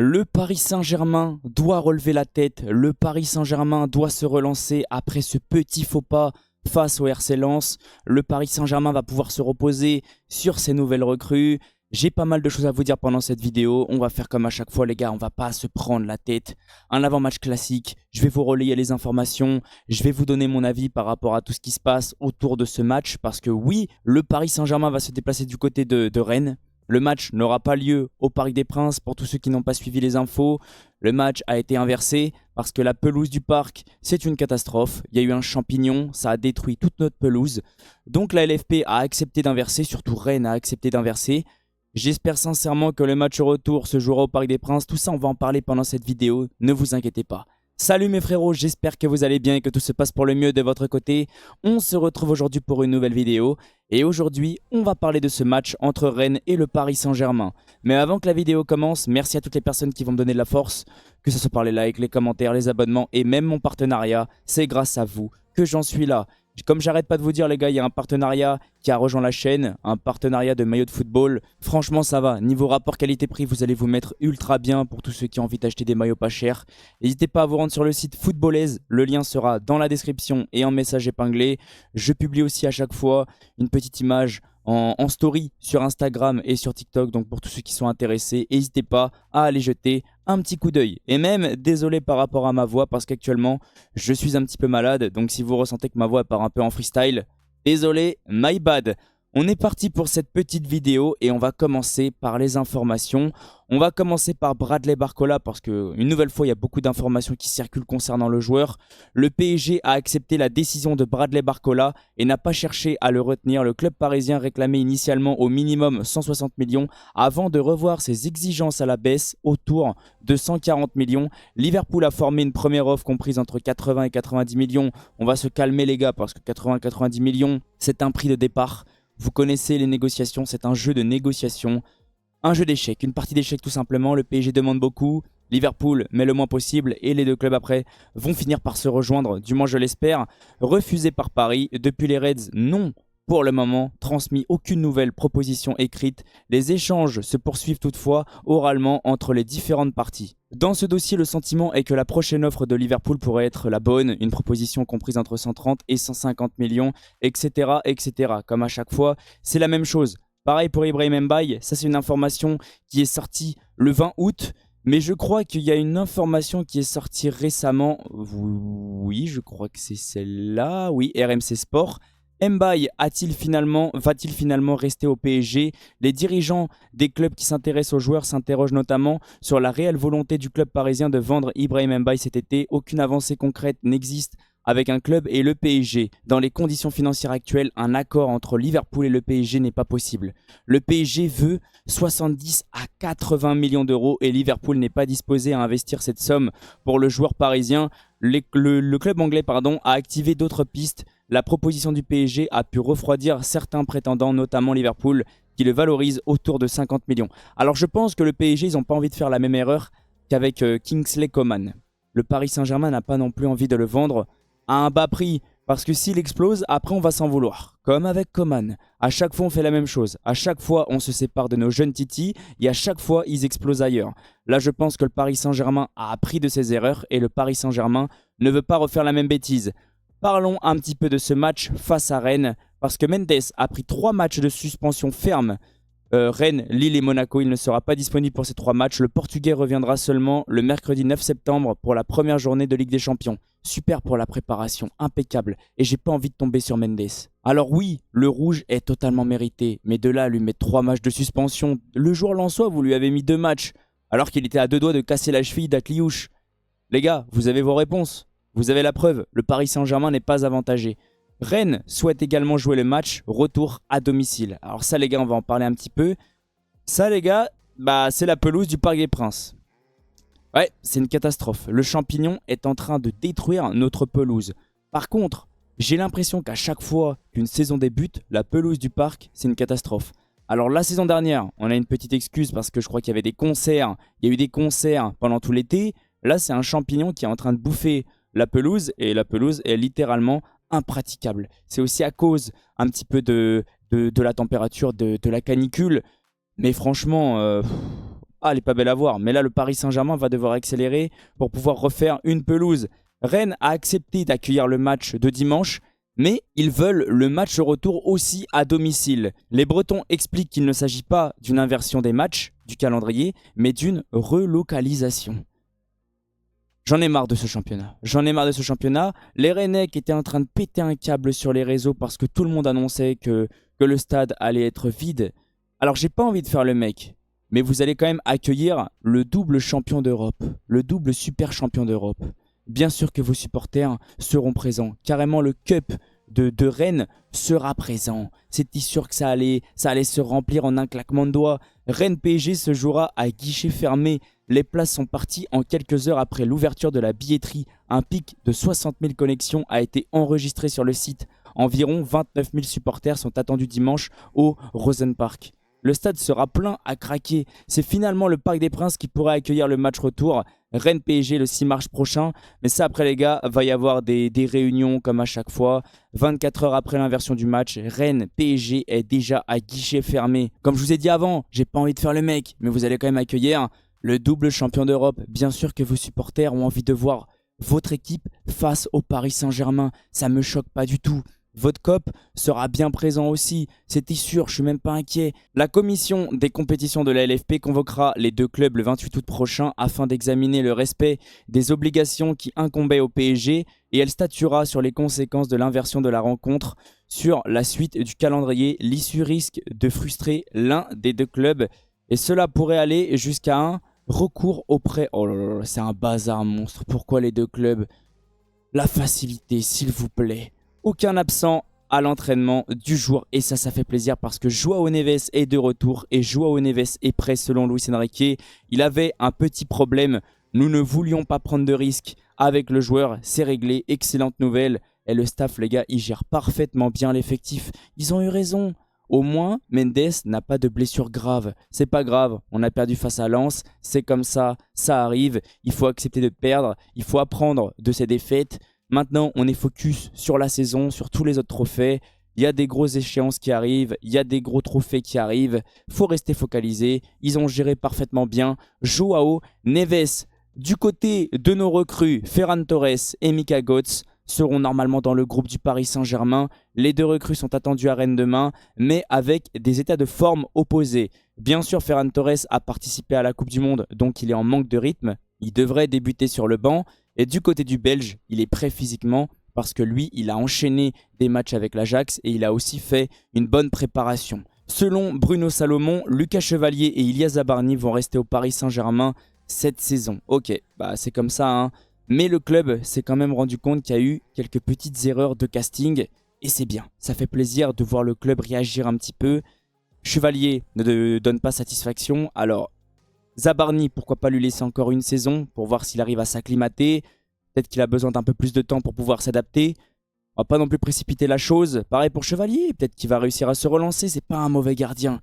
Le Paris Saint-Germain doit relever la tête, le Paris Saint-Germain doit se relancer après ce petit faux pas face au RC Lens. Le Paris Saint-Germain va pouvoir se reposer sur ses nouvelles recrues. J'ai pas mal de choses à vous dire pendant cette vidéo. On va faire comme à chaque fois les gars, on va pas se prendre la tête. Un avant-match classique, je vais vous relayer les informations, je vais vous donner mon avis par rapport à tout ce qui se passe autour de ce match. Parce que oui, le Paris Saint-Germain va se déplacer du côté de Rennes. Le match n'aura pas lieu au Parc des Princes pour tous ceux qui n'ont pas suivi les infos. Le match a été inversé parce que la pelouse du parc, c'est une catastrophe. Il y a eu un champignon, ça a détruit toute notre pelouse. Donc la LFP a accepté d'inverser, surtout Rennes a accepté d'inverser. J'espère sincèrement que le match retour se jouera au Parc des Princes. Tout ça, on va en parler pendant cette vidéo, ne vous inquiétez pas. Salut mes frérots, j'espère que vous allez bien et que tout se passe pour le mieux de votre côté. On se retrouve aujourd'hui pour une nouvelle vidéo. Et aujourd'hui, on va parler de ce match entre Rennes et le Paris Saint-Germain. Mais avant que la vidéo commence, merci à toutes les personnes qui vont me donner de la force. Que ce soit par les likes, les commentaires, les abonnements et même mon partenariat. C'est grâce à vous que j'en suis là. Comme j'arrête pas de vous dire les gars, il y a un partenariat qui a rejoint la chaîne, un partenariat de maillots de football. Franchement ça va, niveau rapport qualité-prix vous allez vous mettre ultra bien pour tous ceux qui ont envie d'acheter des maillots pas chers. N'hésitez pas à vous rendre sur le site Footballaise, le lien sera dans la description et en message épinglé. Je publie aussi à chaque fois une petite image en story sur Instagram et sur TikTok. Donc pour tous ceux qui sont intéressés, n'hésitez pas à aller jeter un petit coup d'œil. Et même, désolé par rapport à ma voix parce qu'actuellement, je suis un petit peu malade. Donc si vous ressentez que ma voix part un peu en freestyle, désolé, my bad. On est parti pour cette petite vidéo et on va commencer par les informations. On va commencer par Bradley Barcola parce que une nouvelle fois il y a beaucoup d'informations qui circulent concernant le joueur. Le PSG a accepté la décision de Bradley Barcola et n'a pas cherché à le retenir. Le club parisien réclamait initialement au minimum 160 millions avant de revoir ses exigences à la baisse autour de 140 millions. Liverpool a formé une première offre comprise entre 80 et 90 millions. On va se calmer les gars parce que 80-90 millions c'est un prix de départ. Vous connaissez les négociations, c'est un jeu de négociation, un jeu d'échecs, une partie d'échecs tout simplement. Le PSG demande beaucoup, Liverpool met le moins possible et les deux clubs après vont finir par se rejoindre, du moins je l'espère. Refusé par Paris, depuis les Reds, non. Pour le moment, transmis aucune nouvelle proposition écrite. Les échanges se poursuivent toutefois oralement entre les différentes parties. Dans ce dossier, le sentiment est que la prochaine offre de Liverpool pourrait être la bonne, une proposition comprise entre 130 et 150 millions, etc. etc. Comme à chaque fois, c'est la même chose. Pareil pour Ibrahim Mbaye, ça c'est une information qui est sortie le 20 août. Mais je crois qu'il y a une information qui est sortie récemment. Oui, je crois que c'est celle-là. Oui, RMC Sport. Mbaye va-t-il finalement rester au PSG? Les dirigeants des clubs qui s'intéressent aux joueurs s'interrogent notamment sur la réelle volonté du club parisien de vendre Ibrahim Mbaye cet été. Aucune avancée concrète n'existe avec un club et le PSG. Dans les conditions financières actuelles, un accord entre Liverpool et le PSG n'est pas possible. Le PSG veut 70 à 80 millions d'euros et Liverpool n'est pas disposé à investir cette somme pour le joueur parisien. Le club anglais a activé d'autres pistes. La proposition du PSG a pu refroidir certains prétendants, notamment Liverpool, qui le valorise autour de 50 millions. Alors je pense que le PSG, ils n'ont pas envie de faire la même erreur qu'avec Kingsley Coman. Le Paris Saint-Germain n'a pas non plus envie de le vendre à un bas prix, parce que s'il explose, après on va s'en vouloir. Comme avec Coman. À chaque fois on fait la même chose. À chaque fois on se sépare de nos jeunes titis et à chaque fois ils explosent ailleurs. Là je pense que le Paris Saint-Germain a appris de ses erreurs et le Paris Saint-Germain ne veut pas refaire la même bêtise. Parlons un petit peu de ce match face à Rennes, parce que Mendes a pris 3 matchs de suspension ferme. Rennes, Lille et Monaco, il ne sera pas disponible pour ces 3 matchs. Le Portugais reviendra seulement le mercredi 9 septembre pour la première journée de Ligue des Champions. Super pour la préparation, impeccable. Et j'ai pas envie de tomber sur Mendes. Alors oui, le rouge est totalement mérité, mais de là à lui mettre 3 matchs de suspension, le joueur lensois, vous lui avez mis 2 matchs, alors qu'il était à 2 doigts de casser la cheville d'Akliouche. Les gars, vous avez vos réponses. Vous avez la preuve, le Paris Saint-Germain n'est pas avantagé. Rennes souhaite également jouer le match retour à domicile. Alors ça les gars, on va en parler un petit peu. Ça les gars, c'est la pelouse du Parc des Princes. Ouais, c'est une catastrophe. Le champignon est en train de détruire notre pelouse. Par contre, j'ai l'impression qu'à chaque fois qu'une saison débute, la pelouse du parc, c'est une catastrophe. Alors la saison dernière, on a une petite excuse parce que je crois qu'il y avait des concerts. Il y a eu des concerts pendant tout l'été. Là, c'est un champignon qui est en train de bouffer la pelouse et la pelouse est littéralement impraticable. C'est aussi à cause un petit peu de la température, de la canicule. Mais franchement, elle est pas belle à voir. Mais là, le Paris Saint-Germain va devoir accélérer pour pouvoir refaire une pelouse. Rennes a accepté d'accueillir le match de dimanche, mais ils veulent le match retour aussi à domicile. Les Bretons expliquent qu'il ne s'agit pas d'une inversion des matchs, du calendrier, mais d'une relocalisation. J'en ai marre de ce championnat. J'en ai marre de ce championnat. Les Rennais qui étaient en train de péter un câble sur les réseaux parce que tout le monde annonçait que le stade allait être vide. Alors j'ai pas envie de faire le mec, mais vous allez quand même accueillir le double champion d'Europe, le double super champion d'Europe. Bien sûr que vos supporters seront présents. Carrément le cup de Rennes sera présent. C'était sûr que ça allait se remplir en un claquement de doigts. Rennes PSG se jouera à guichet fermé. Les places sont parties en quelques heures après l'ouverture de la billetterie. Un pic de 60 000 connexions a été enregistré sur le site. Environ 29 000 supporters sont attendus dimanche au Rosenpark. Le stade sera plein à craquer. C'est finalement le Parc des Princes qui pourrait accueillir le match retour. Rennes PSG le 6 mars prochain. Mais ça, après les gars, va y avoir des réunions comme à chaque fois. 24 heures après l'inversion du match, Rennes PSG est déjà à guichet fermé. Comme je vous ai dit avant, j'ai pas envie de faire le mec, mais vous allez quand même accueillir le double champion d'Europe. Bien sûr que vos supporters ont envie de voir votre équipe face au Paris Saint-Germain. Ça me choque pas du tout. Votre COP sera bien présent aussi, c'était sûr, je suis même pas inquiet. La commission des compétitions de la LFP convoquera les deux clubs le 28 août prochain afin d'examiner le respect des obligations qui incombaient au PSG et elle statuera sur les conséquences de l'inversion de la rencontre sur la suite du calendrier. L'issue risque de frustrer l'un des deux clubs et cela pourrait aller jusqu'à un recours auprès... Oh là là, c'est un bazar monstre, pourquoi les deux clubs? La facilité, s'il vous plaît. Aucun absent à l'entraînement du jour et ça fait plaisir parce que Joao Neves est de retour et Joao Neves est prêt selon Luis Enrique. Il avait un petit problème, nous ne voulions pas prendre de risques avec le joueur, c'est réglé, excellente nouvelle. Et le staff les gars, il gère parfaitement bien l'effectif, ils ont eu raison. Au moins, Mendes n'a pas de blessure grave. C'est pas grave, on a perdu face à Lens, c'est comme ça arrive. Il faut accepter de perdre, il faut apprendre de ses défaites. Maintenant, on est focus sur la saison, sur tous les autres trophées. Il y a des grosses échéances qui arrivent, il y a des gros trophées qui arrivent. Faut rester focalisé. Ils ont géré parfaitement bien. Joao Neves, du côté de nos recrues, Ferran Torres et Mika Götze seront normalement dans le groupe du Paris Saint-Germain. Les deux recrues sont attendues à Rennes demain, mais avec des états de forme opposés. Bien sûr, Ferran Torres a participé à la Coupe du Monde, donc il est en manque de rythme. Il devrait débuter sur le banc. Et du côté du Belge, il est prêt physiquement parce que lui, il a enchaîné des matchs avec l'Ajax et il a aussi fait une bonne préparation. Selon Bruno Salomon, Lucas Chevalier et Ilya Zabarny vont rester au Paris Saint-Germain cette saison. Ok, bah c'est comme ça, hein. Mais le club s'est quand même rendu compte qu'il y a eu quelques petites erreurs de casting et c'est bien. Ça fait plaisir de voir le club réagir un petit peu. Chevalier ne donne pas satisfaction, alors... Zabarny, pourquoi pas lui laisser encore une saison pour voir s'il arrive à s'acclimater. Peut-être qu'il a besoin d'un peu plus de temps pour pouvoir s'adapter. On va pas non plus précipiter la chose. Pareil pour Chevalier, peut-être qu'il va réussir à se relancer. C'est pas un mauvais gardien.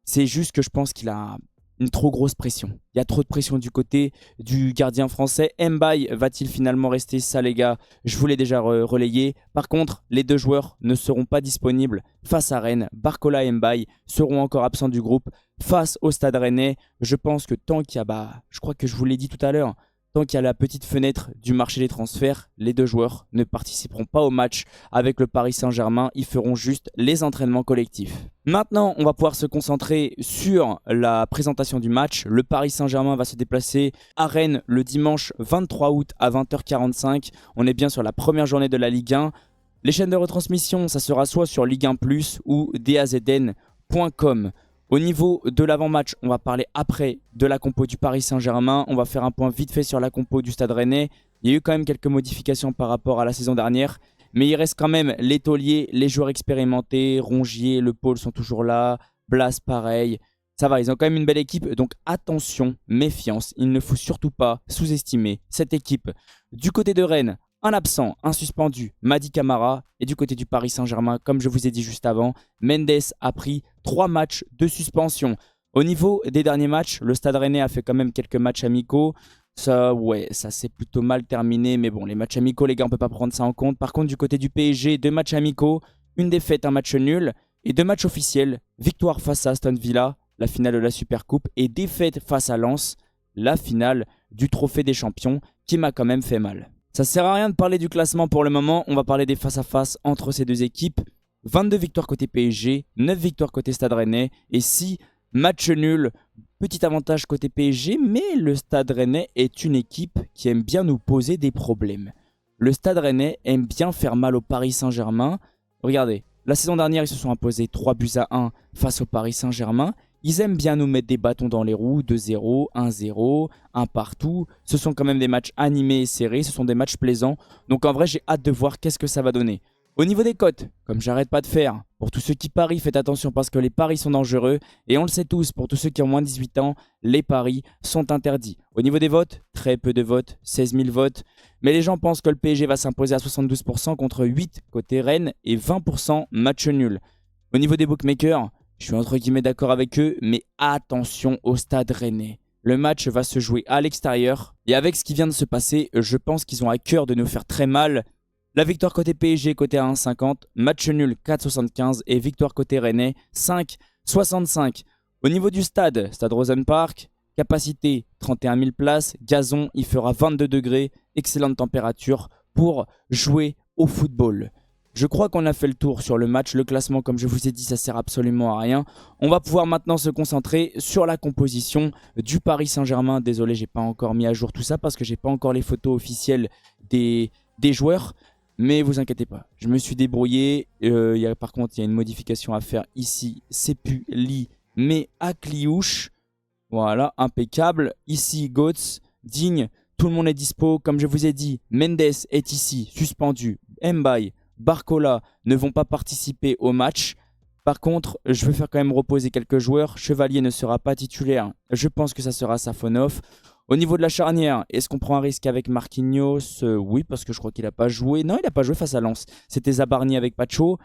C'est juste que je pense qu'il a une trop grosse pression. Il y a trop de pression du côté du gardien français. Mbaye va-t-il finalement rester? Ça les gars, je vous l'ai déjà relayé. Par contre, les deux joueurs ne seront pas disponibles face à Rennes. Barcola et Mbaye seront encore absents du groupe face au Stade Rennais. Je pense que tant qu'il y a, je crois que je vous l'ai dit tout à l'heure, tant qu'il y a la petite fenêtre du marché des transferts, les deux joueurs ne participeront pas au match avec le Paris Saint-Germain. Ils feront juste les entraînements collectifs. Maintenant, on va pouvoir se concentrer sur la présentation du match. Le Paris Saint-Germain va se déplacer à Rennes le dimanche 23 août à 20h45. On est bien sur la première journée de la Ligue 1. Les chaînes de retransmission, ça sera soit sur Ligue 1 Plus ou dazn.com. Au niveau de l'avant-match, on va parler après de la compo du Paris Saint-Germain. On va faire un point vite fait sur la compo du Stade Rennais. Il y a eu quand même quelques modifications par rapport à la saison dernière. Mais il reste quand même les tauliers, les joueurs expérimentés. Rongier, Le Paul sont toujours là. Blas, pareil. Ça va, ils ont quand même une belle équipe. Donc attention, méfiance. Il ne faut surtout pas sous-estimer cette équipe. Du côté de Rennes, un absent, un suspendu, Mady Camara. Et du côté du Paris Saint-Germain, comme je vous ai dit juste avant, Mendes a pris 3 matchs de suspension. Au niveau des derniers matchs, le Stade Rennais a fait quand même quelques matchs amicaux. Ça, ouais, ça s'est plutôt mal terminé. Mais bon, les matchs amicaux, les gars, on peut pas prendre ça en compte. Par contre, du côté du PSG, 2 matchs amicaux, une défaite, un match nul. Et 2 matchs officiels, victoire face à Aston Villa la finale de la Supercoupe, et défaite face à Lens, la finale du Trophée des Champions, qui m'a quand même fait mal. Ça sert à rien de parler du classement pour le moment, on va parler des face-à-face entre ces deux équipes. 22 victoires côté PSG, 9 victoires côté Stade Rennais et 6 matchs nuls. Petit avantage côté PSG, mais le Stade Rennais est une équipe qui aime bien nous poser des problèmes. Le Stade Rennais aime bien faire mal au Paris Saint-Germain. Regardez, la saison dernière, ils se sont imposés 3-1 face au Paris Saint-Germain. Ils aiment bien nous mettre des bâtons dans les roues, 2-0, 1-0, 1 partout. Ce sont quand même des matchs animés et serrés, ce sont des matchs plaisants. Donc en vrai, j'ai hâte de voir qu'est-ce que ça va donner. Au niveau des cotes, comme j'arrête pas de faire, pour tous ceux qui parient, faites attention parce que les paris sont dangereux. Et on le sait tous, pour tous ceux qui ont moins de 18 ans, les paris sont interdits. Au niveau des votes, très peu de votes, 16 000 votes. Mais les gens pensent que le PSG va s'imposer à 72% contre 8 côté Rennes et 20% match nul. Au niveau des bookmakers, je suis entre guillemets d'accord avec eux, mais attention au Stade Rennais. Le match va se jouer à l'extérieur. Et avec ce qui vient de se passer, je pense qu'ils ont à cœur de nous faire très mal. La victoire côté PSG côté 1,50, match nul 4,75 et victoire côté Rennais 5,65. Au niveau du stade, Stade Rosenpark, capacité 31 000 places, gazon il fera 22 degrés, excellente température pour jouer au football. Je crois qu'on a fait le tour sur le match, le classement comme je vous ai dit ça sert absolument à rien. On va pouvoir maintenant se concentrer sur la composition du Paris Saint-Germain. Désolé j'ai pas encore mis à jour tout ça parce que j'ai pas encore les photos officielles des joueurs. Mais vous inquiétez pas, je me suis débrouillé. Par contre, il y a une modification à faire ici. C'est plus Lee, mais Akliouche. Voilà, impeccable. Ici, Götze, Digne, tout le monde est dispo. Comme je vous ai dit, Mendes est ici, suspendu. Mbaye, Barcola ne vont pas participer au match. Par contre, je veux faire quand même reposer quelques joueurs. Chevalier ne sera pas titulaire. Je pense que ça sera Safonov. Au niveau de la charnière, est-ce qu'on prend un risque avec Marquinhos? Oui, parce que je crois qu'il n'a pas joué. Non, il n'a pas joué face à Lens. C'était Zabarni avec Pacho.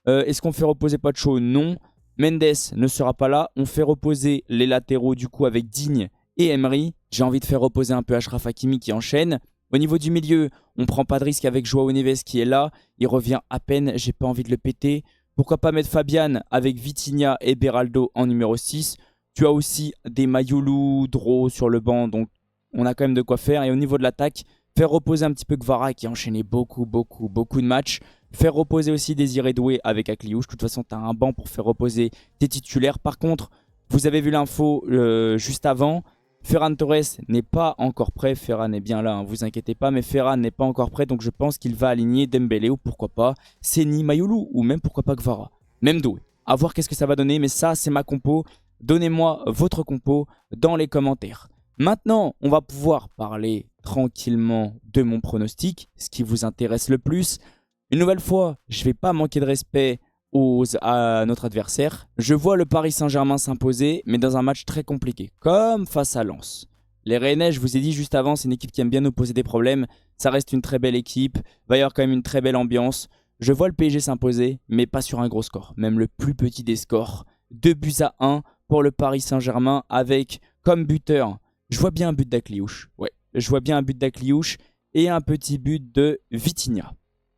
Est-ce qu'on fait reposer Pacho? Non. Mendes ne sera pas là. On fait reposer les latéraux du coup avec Digne et Emery. J'ai envie de faire reposer un peu Achraf Hakimi qui enchaîne. Au niveau du milieu, on ne prend pas de risque avec Joao Neves qui est là. Il revient à peine, j'ai pas envie de le péter. Pourquoi pas mettre Fabian avec Vitinha et Beraldo en numéro 6. Tu as aussi des Mayulu, Dro sur le banc, donc on a quand même de quoi faire. Et au niveau de l'attaque, faire reposer un petit peu Kvara qui a enchaîné beaucoup de matchs. Faire reposer aussi Désiré Doué avec Akliouche. De toute façon, tu as un banc pour faire reposer tes titulaires. Par contre, vous avez vu l'info juste avant. Ferran Torres n'est pas encore prêt. Ferran est bien là, hein, vous inquiétez pas. Mais Ferran n'est pas encore prêt, donc je pense qu'il va aligner Dembélé ou pourquoi pas Seni, Mayulu ou même pourquoi pas Kvara. Même Doué. À voir qu'est-ce que ça va donner, mais ça, c'est ma compo. Donnez-moi votre compo dans les commentaires. Maintenant, on va pouvoir parler tranquillement de mon pronostic, ce qui vous intéresse le plus. Une nouvelle fois, je ne vais pas manquer de respect à notre adversaire. Je vois le Paris Saint-Germain s'imposer, mais dans un match très compliqué, comme face à Lens. Les Rennais, je vous ai dit juste avant, c'est une équipe qui aime bien nous poser des problèmes. Ça reste une très belle équipe, il va y avoir quand même une très belle ambiance. Je vois le PSG s'imposer, mais pas sur un gros score, même le plus petit des scores. 2-1 pour le Paris Saint-Germain avec comme buteur, je vois bien un but d'Akliouche. Ouais, je vois bien un but d'Akliouche et un petit but de Vitinha.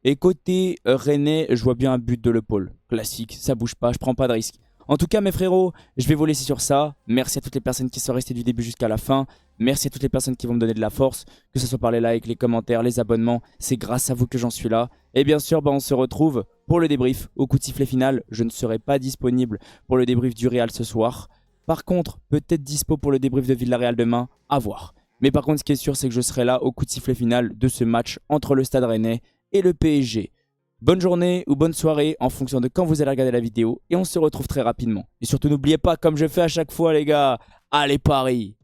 Et côté Rennais, je vois bien un but de Le Paul. Classique, ça bouge pas, je prends pas de risque. En tout cas, mes frérots, je vais vous laisser sur ça. Merci à toutes les personnes qui sont restées du début jusqu'à la fin. Merci à toutes les personnes qui vont me donner de la force, que ce soit par les likes, les commentaires, les abonnements. C'est grâce à vous que j'en suis là. Et bien sûr, on se retrouve pour le débrief au coup de sifflet final. Je ne serai pas disponible pour le débrief du Real ce soir. Par contre, peut-être dispo pour le débrief de Villarreal demain, à voir. Mais par contre, ce qui est sûr, c'est que je serai là au coup de sifflet final de ce match entre le Stade Rennais et le PSG. Bonne journée ou bonne soirée en fonction de quand vous allez regarder la vidéo. Et on se retrouve très rapidement. Et surtout, n'oubliez pas, comme je fais à chaque fois les gars, allez Paris!